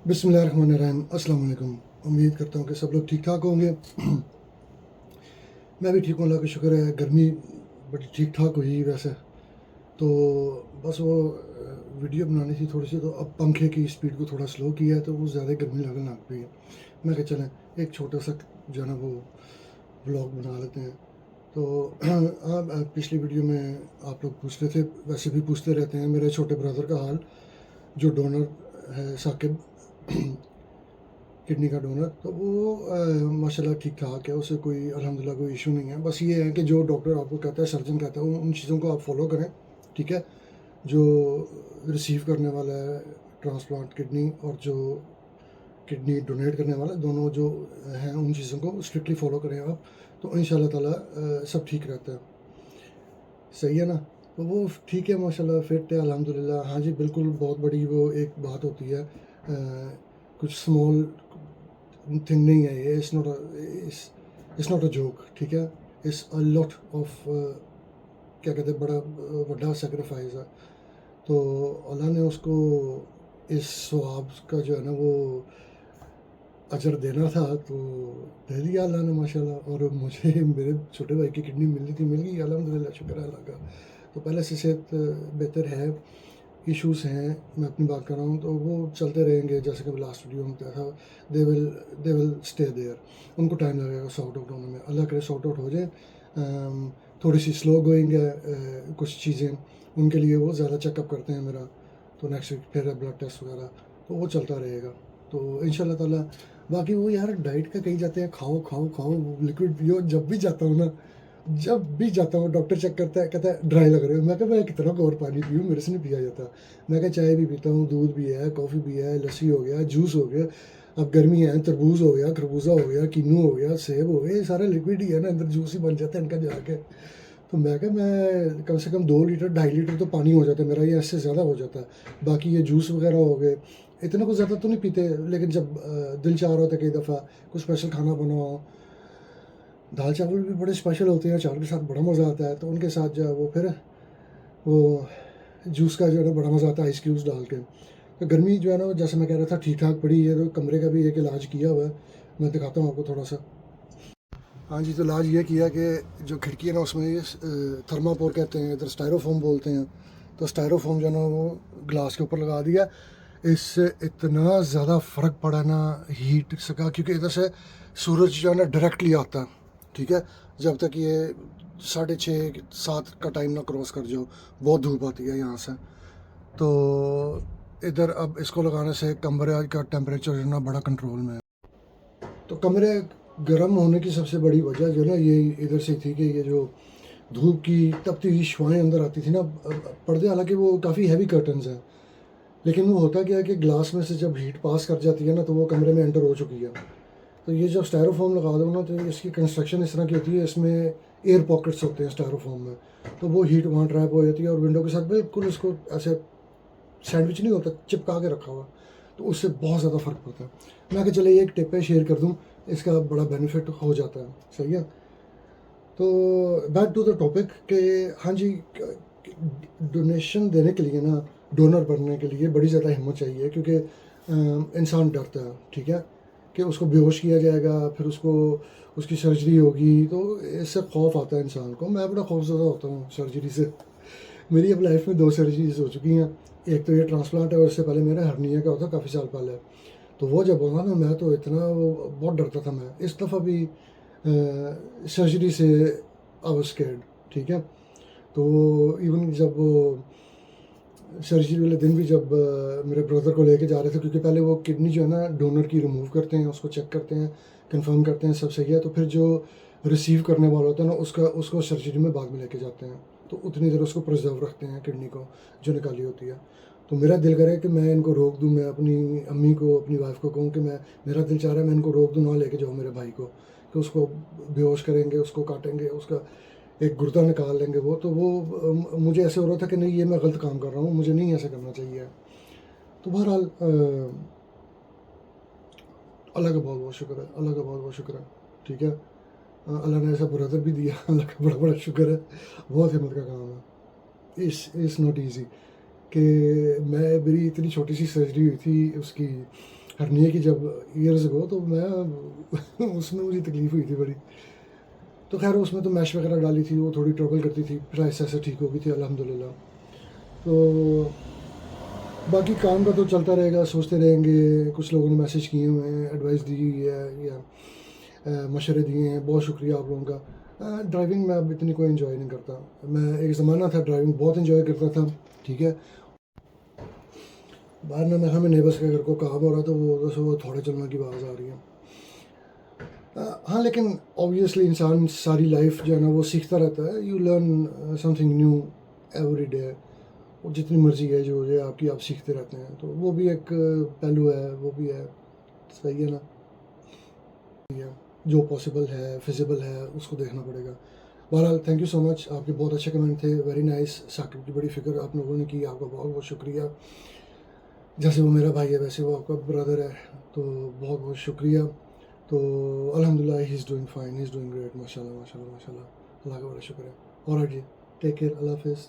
बिस्मिल्लाहिर्रहमानिर्रहीम। अस्सलाम वालेकुम। उम्मीद करता हूँ कि सब लोग ठीक ठाक होंगे। मैं भी ठीक हूँ, अल्लाह का शुक्र है। गर्मी बड़ी ठीक ठाक हुई वैसे तो, बस वो वीडियो बनानी थी थोड़ी सी, तो अब पंखे की स्पीड को थोड़ा स्लो किया है तो वो ज़्यादा गर्मी लगने लग गई है। मैं कहा चलें एक छोटा सा जो है ना वो व्लॉग बना लेते हैं। तो आप पिछली वीडियो में आप लोग पूछ रहे थे, वैसे भी पूछते रहते हैं, मेरे छोटे ब्रदर का हाल, जो डोनर है साकिब, किडनी का डोनर, तो वो माशाल्लाह ठीक ठाक है, उसे कोई अल्हम्दुलिल्लाह कोई इशू नहीं है। बस ये है कि जो डॉक्टर आपको कहता है, सर्जन कहता है, उन चीज़ों को आप फॉलो करें, ठीक है। जो रिसीव करने वाला है ट्रांसप्लांट किडनी और जो किडनी डोनेट करने वाला, दोनों जो हैं उन चीज़ों को स्ट्रिक्टली फॉलो करें आप, तो इंशाल्लाह ताला सब ठीक रहता है। सही है ना। तो वो ठीक है माशाल्लाह, फिट है अल्हम्दुलिल्लाह। हाँ जी बिल्कुल, बहुत बड़ी वो एक बात होती है, कुछ स्मॉल थिंग नहीं है ये। इट्स नॉट अ जोक, ठीक है। इट्स अ लॉट ऑफ क्या कहते हैं, बड़ा बड़ा सेक्रीफाइस है। तो अल्लाह ने उसको इस स्वाब का जो है ना वो अजर देना था, तो दे दिया अल्लाह ने माशाल्लाह। और मुझे मेरे छोटे भाई की किडनी मिलनी थी, मिल गई अल्हम्दुलिल्लाह, शुक्र है अल्लाह का। तो पहले से सेहत बेहतर है। इश्यूज़ हैं, मैं अपनी बात कर रहा हूँ, तो वो चलते रहेंगे, जैसे कि लास्ट वीडियो में बताया था। They will stay there. उनको टाइम लगेगा सॉर्ट आउट होने में, अल्लाह करे सॉर्ट आउट हो जाए। थोड़ी सी स्लो गोइंग है कुछ चीज़ें, उनके लिए वो ज़्यादा चेकअप करते हैं मेरा, तो नेक्स्ट वीक फिर ब्लड टेस्ट वगैरह, तो वो चलता रहेगा। तो इंशाल्लाह ताला। बाकी वो यार डाइट का कही जाते हैं, खाओ खाओ खाओ लिक्विड पियो। जब भी जाता हूँ ना, जब भी जाता हूँ डॉक्टर चेक करता है, कहता है ड्राई लग रहे हो। मैं कहा मैं कितना और पानी पीऊँ, मेरे से नहीं पिया जाता। मैं कहा चाय भी पीता हूँ, दूध भी है, कॉफ़ी भी है, लस्सी हो गया, जूस हो गया, अब गर्मी है तरबूज हो गया, खरबूजा हो गया, किन्नू हो गया, सेब हो गया, ये सारे लिक्विड ही है ना, अंदर जूस ही बन जाता है इनका जाके। तो मैं कहा मैं कम से कम 2 लीटर 2.5 लीटर तो पानी हो जाता है मेरा, ये इससे ज़्यादा हो जाता है। बाकी ये जूस वगैरह हो गए, इतना कुछ ज़्यादा तो नहीं पीते, लेकिन जब दिल चाह रहा होता है कई दफ़ा कुछ स्पेशल खाना बनाओ, दाल चावल भी बड़े स्पेशल होते हैं, चावल के साथ बड़ा मज़ा आता है, तो उनके साथ जो है वो फिर वो जूस का जो है ना बड़ा मज़ा आता है, आइस क्यूब्स डाल के। तो गर्मी जो है ना, जैसे मैं कह रहा था, ठीक ठाक पड़ी है। तो कमरे का भी एक इलाज किया हुआ है, मैं दिखाता हूँ आपको थोड़ा सा। हाँ जी, तो इलाज ये किया कि जो खिड़की है ना उसमें ये थर्मापोर कहते हैं, इधर स्टायरोफोम बोलते हैं। तो स्टायरोफोम जो है ना वो ग्लास के ऊपर लगा दिया। इससे इतना ज़्यादा फ़र्क पड़ा ना हीट से का, क्योंकि इधर से सूरज जो है ना डायरेक्टली आता है, ठीक है। जब तक ये 6:30-7 का टाइम ना क्रॉस कर जाओ, बहुत धूप आती है यहाँ से। तो इधर अब इसको लगाने से कमरे का टेम्परेचर जो है ना बड़ा कंट्रोल में है। तो कमरे गर्म होने की सबसे बड़ी वजह जो है ना ये इधर से थी कि ये जो धूप की तपती हुई शुआएँ अंदर आती थी ना। पर्दे हालांकि वो काफ़ी हैवी कर्टन्स हैं, लेकिन वो होता क्या है कि ग्लास में से जब हीट पास कर जाती है ना, तो वो कमरे में एंटर हो चुकी है। तो ये जब स्टायरोफोम लगा दो ना, तो इसकी कंस्ट्रक्शन इस तरह की होती है, इसमें एयर पॉकेट्स होते हैं स्टायरोफोम में, तो वो हीट वहाँ ट्रैप हो जाती है, और विंडो के साथ बिल्कुल इसको ऐसे सैंडविच नहीं होता चिपका के रखा हुआ, तो उससे बहुत ज़्यादा फ़र्क पड़ता है। मैं कि चले एक टिप है शेयर कर दूँ, इसका बड़ा बेनिफिट हो जाता है। सही है। तो बैक टू द टॉपिक कि हाँ जी, डोनेशन देने के लिए ना, डोनर बनने के लिए बड़ी ज़्यादा हिम्मत चाहिए, क्योंकि इंसान डरता है, ठीक है, कि उसको बेहोश किया जाएगा, फिर उसको उसकी सर्जरी होगी, तो इससे खौफ आता है इंसान को। मैं बड़ा खौफज़दा होता हूँ सर्जरी से। मेरी अब लाइफ में 2 सर्जरीज हो चुकी हैं। एक तो ये ट्रांसप्लांट है, और इससे पहले मेरा हर्निया का होता काफ़ी साल पहले। तो वो जब हुआ ना, मैं तो इतना वो बहुत डरता था। मैं इस दफ़ा भी सर्जरी से आई वाज स्कैर्ड, ठीक है। तो इवन जब वो सर्जरी वाले दिन भी, जब मेरे ब्रदर को लेके जा रहे थे, क्योंकि पहले वो किडनी जो है ना डोनर की रिमूव करते हैं, उसको चेक करते हैं, कंफर्म करते हैं सब सही है, तो फिर जो रिसीव करने वाला होता है ना उसको सर्जरी में बाद में लेके जाते हैं, तो उतनी देर उसको प्रिजर्व रखते हैं किडनी को जो निकाली होती है। तो मेरा दिल करे कि मैं इनको रोक दूँ, मैं अपनी अम्मी को, अपनी वाइफ को कहूँ कि मेरा दिल चाह रहा है मैं इनको रोक दूँ, ना लेके जाऊँ मेरे भाई को, कि उसको बेहोश करेंगे, उसको काटेंगे, उसका एक गुर्दा निकाल लेंगे वो। तो वो मुझे ऐसे हो रहा था कि नहीं, ये मैं गलत काम कर रहा हूँ, मुझे नहीं ऐसा करना चाहिए। तो बहरहाल अल्लाह का बहुत बहुत शुक्र है, अल्लाह का बहुत बहुत शुक्र है, ठीक है। अल्लाह ने ऐसा ब्रदर भी दिया, अल्लाह का बड़ा बड़ा शुक्र है। बहुत हिम्मत का काम है। इस नॉट ईजी कि मैं, मेरी इतनी छोटी सी सर्जरी हुई थी उसकी ہرنیے کی جب ایئرز گو تو میں اس میں مجھے تکلیف ہوئی تھی بڑی. تو خیر اس میں تو میش وغیرہ ڈالی تھی, وہ تھوڑی ٹربل کرتی تھی, پھر ایسے ایسے ٹھیک ہو گئی تھی الحمدللہ. تو باقی کام کا تو چلتا رہے گا, سوچتے رہیں گے. کچھ لوگوں نے میسیج کیے ہوئے ہیں, ایڈوائس دی ہوئی ہے یا مشورے دیے ہیں, بہت شکریہ آپ لوگوں کا. ڈرائیونگ میں اب اتنی کوئی انجوائے نہیں کرتا. میں ایک زمانہ تھا ڈرائیونگ بہت انجوائے کرتا تھا, ٹھیک ہے. باہر میں ہمیں نیبرس کے گھر کو کام ہو رہا تو وہ تھوڑے چلنے کی آواز آ رہی ہے. ہاں لیکن اوبویسلی انسان ساری لائف جو ہے نا وہ سیکھتا رہتا ہے. You learn some thing new every day. اور جتنی مرضی ہے جو ہے آپ کی, آپ سیکھتے رہتے ہیں. تو وہ بھی ایک پہلو ہے, وہ بھی ہے, صحیح ہے نا. جو پاسبل ہے, فیزیبل ہے, اس کو دیکھنا پڑے گا. بہرحال تھینک یو سو مچ, آپ کے بہت اچھے کمنٹ تھے, ویری نائس. ثاقب کی بڑی فکر آپ لوگوں نے کی, آپ کا بہت بہت شکریہ. جیسے وہ میرا بھائی ہے ویسے وہ آپ کا بردر ہے, تو بہت بہت شکریہ. تو الحمدللہ he is doing fine, he is doing great, ماشاء اللہ ماشاء اللہ ماشاء اللہ. اللہ کا بڑا شکر ہے. اور جی ٹیک کیئر, اللہ حافظ.